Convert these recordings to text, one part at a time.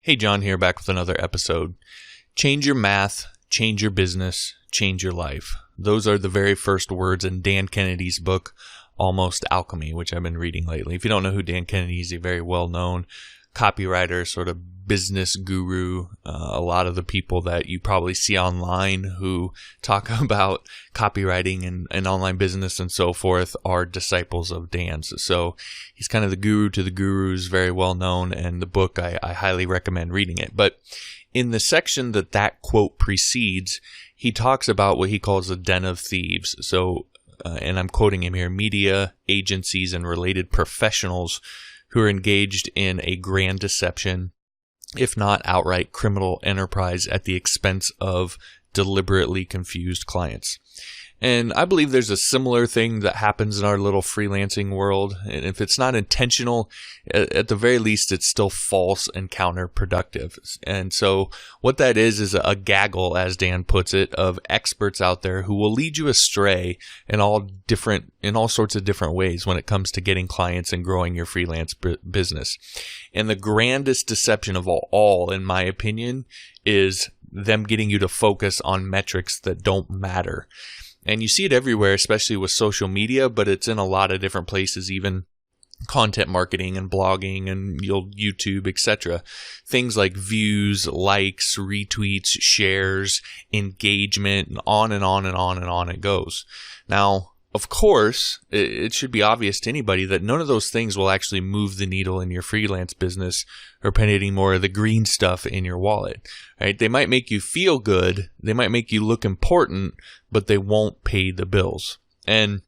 Hey, John here, back with another episode. Change your math, change your business, change your life. Those are the very first words in Dan Kennedy's book, Almost Alchemy, which I've been reading lately. If you don't know who Dan Kennedy is, a very well-known copywriter, sort of business guru. A lot of the people that you probably see online who talk about copywriting and online business and so forth are disciples of Dan's. So he's kind of the guru to the gurus, very well known, and the book, I highly recommend reading it. But in the section that quote precedes, he talks about what he calls the den of thieves. So, and I'm quoting him here, media, agencies, and related professionals who are engaged in a grand deception, if not outright criminal enterprise at the expense of deliberately confused clients. And I believe there's a similar thing that happens in our little freelancing world. And if it's not intentional, at the very least, it's still false and counterproductive. And so what that is a gaggle, as Dan puts it, of experts out there who will lead you astray in all sorts of different ways when it comes to getting clients and growing your freelance business. And the grandest deception of all, in my opinion, is them getting you to focus on metrics that don't matter. And you see it everywhere, especially with social media, but it's in a lot of different places, even content marketing and blogging and YouTube, etc. Things like views, likes, retweets, shares, engagement, and on and on and on and on it goes. Now, of course, it should be obvious to anybody that none of those things will actually move the needle in your freelance business or penny any more of the green stuff in your wallet, right? They might make you feel good. They might make you look important, but they won't pay the bills. And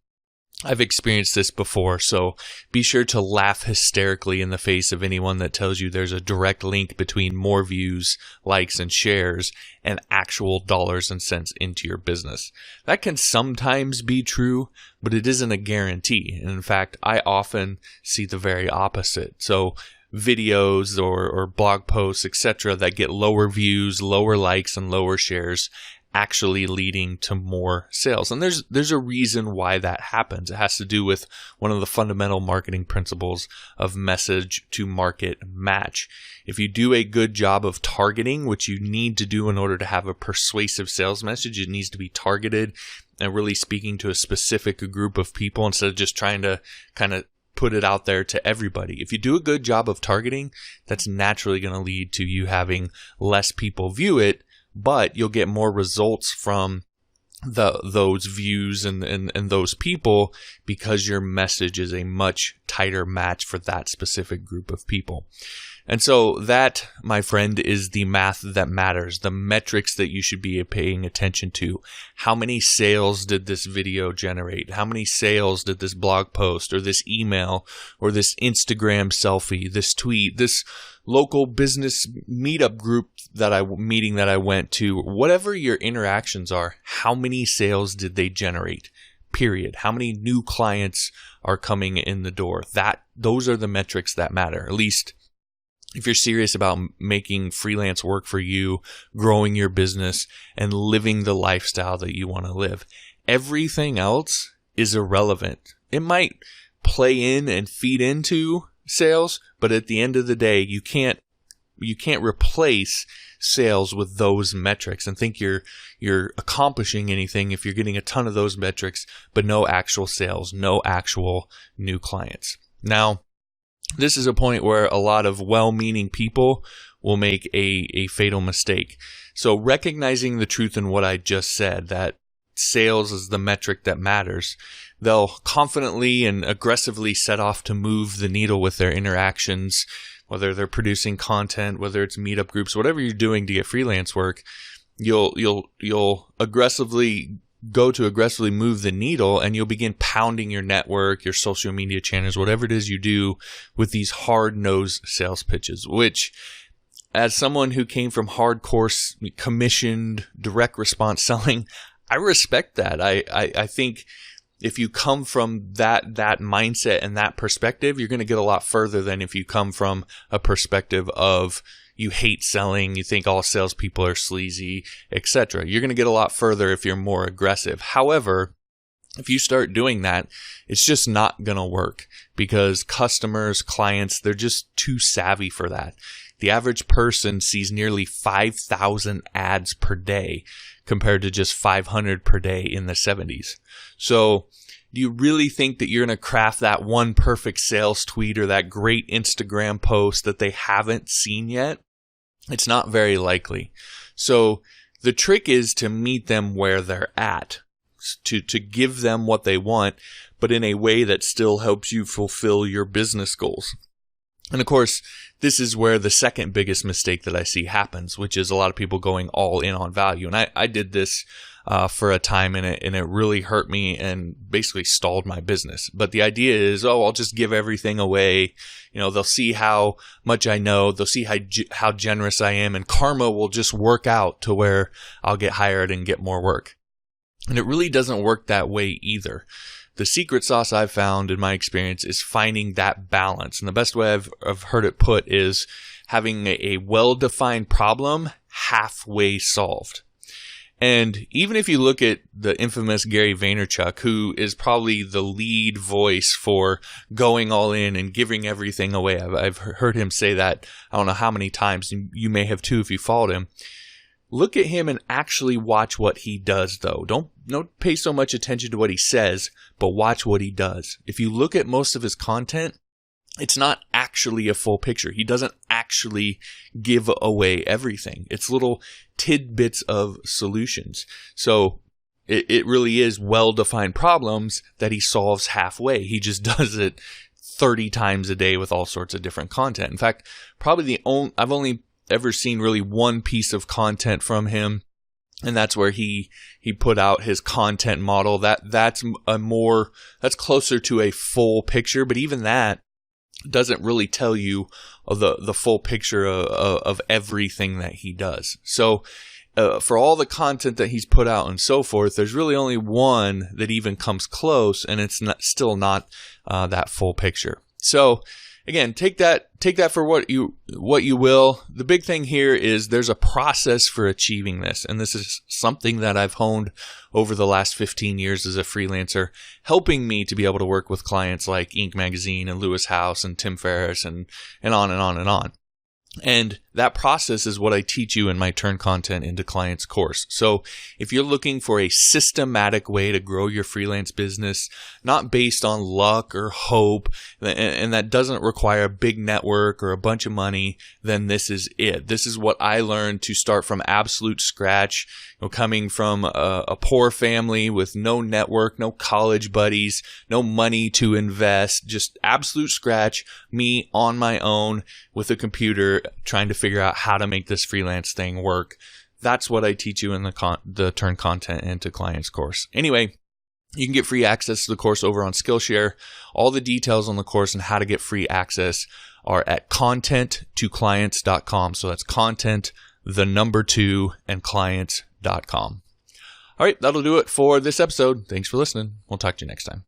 I've experienced this before, so be sure to laugh hysterically in the face of anyone that tells you there's a direct link between more views, likes, and shares and actual dollars and cents into your business. That can sometimes be true, but it isn't a guarantee. And in fact, I often see the very opposite. So videos or blog posts, etc., that get lower views, lower likes, and lower shares actually leading to more sales. And there's a reason why that happens. It has to do with one of the fundamental marketing principles of message to market match. If you do a good job of targeting, which you need to do in order to have a persuasive sales message, it needs to be targeted and really speaking to a specific group of people instead of just trying to kind of put it out there to everybody. If you do a good job of targeting, that's naturally going to lead to you having less people view it, but you'll get more results from those views and those people because your message is a much tighter match for that specific group of people. And so that, my friend, is the math that matters, the metrics that you should be paying attention to. How many sales did this video generate? How many sales did this blog post or this email or this Instagram selfie, this tweet, this local business meetup group meeting that I went to, whatever your interactions are, how many sales did they generate? Period. How many new clients are coming in the door? Those are the metrics that matter. At least if you're serious about making freelance work for you, growing your business, and living the lifestyle that you want to live. Everything else is irrelevant. It might play in and feed into sales, but at the end of the day, you can't replace sales with those metrics and think you're accomplishing anything if you're getting a ton of those metrics, but no actual sales, no actual new clients. Now, this is a point where a lot of well-meaning people will make a fatal mistake. So recognizing the truth in what I just said, that sales is the metric that matters, they'll confidently and aggressively set off to move the needle with their interactions, whether they're producing content, whether it's meetup groups, whatever you're doing to get freelance work. You'll aggressively move the needle, and you'll begin pounding your network, your social media channels, whatever it is you do with these hard-nosed sales pitches, which, as someone who came from hardcore commissioned direct response selling, I respect that. I think if you come from that mindset and that perspective, you're going to get a lot further than if you come from a perspective of you hate selling, you think all salespeople are sleazy, etc. You're going to get a lot further if you're more aggressive. However, if you start doing that, it's just not going to work because customers, clients, they're just too savvy for that. The average person sees nearly 5,000 ads per day compared to just 500 per day in the 70s. So do you really think that you're going to craft that one perfect sales tweet or that great Instagram post that they haven't seen yet? It's not very likely. So the trick is to meet them where they're at, to give them what they want, but in a way that still helps you fulfill your business goals. And of course, this is where the second biggest mistake that I see happens, which is a lot of people going all in on value. And I did this for a time, and it really hurt me and basically stalled my business. But the idea is, I'll just give everything away. They'll see how much I know. They'll see how generous I am, and karma will just work out to where I'll get hired and get more work. And it really doesn't work that way either. The secret sauce I've found in my experience is finding that balance. And the best way I've heard it put is having a well-defined problem halfway solved. And even if you look at the infamous Gary Vaynerchuk, who is probably the lead voice for going all in and giving everything away, I've heard him say that I don't know how many times, and you may have too if you followed him. Look at him and actually watch what he does, though. Don't pay so much attention to what he says, but watch what he does. If you look at most of his content, it's not actually a full picture. He doesn't actually give away everything. It's little tidbits of solutions. So it really is well-defined problems that he solves halfway. He just does it 30 times a day with all sorts of different content. In fact, probably I've only ever seen really one piece of content from him, and that's where he put out his content model. That's closer to a full picture, but even that doesn't really tell you the full picture of everything that he does. So for all the content that he's put out and so forth, there's really only one that even comes close, and it's still not that full picture. So again, take that for what you will. The big thing here is there's a process for achieving this, and this is something that I've honed over the last 15 years as a freelancer, helping me to be able to work with clients like Inc. Magazine and Lewis House and Tim Ferriss and on and on and on. And that process is what I teach you in my Turn Content into Clients course. So if you're looking for a systematic way to grow your freelance business, not based on luck or hope, and that doesn't require a big network or a bunch of money, then this is it. This is what I learned to start from absolute scratch, coming from a poor family with no network, no college buddies, no money to invest, just absolute scratch, me on my own with a computer trying to figure out how to make this freelance thing work. That's what I teach you in the Turn Content into Clients course. Anyway, you can get free access to the course over on Skillshare. All the details on the course and how to get free access are at content2clients.com. So that's content, 2, and clients.com. All right, that'll do it for this episode. Thanks for listening. We'll talk to you next time.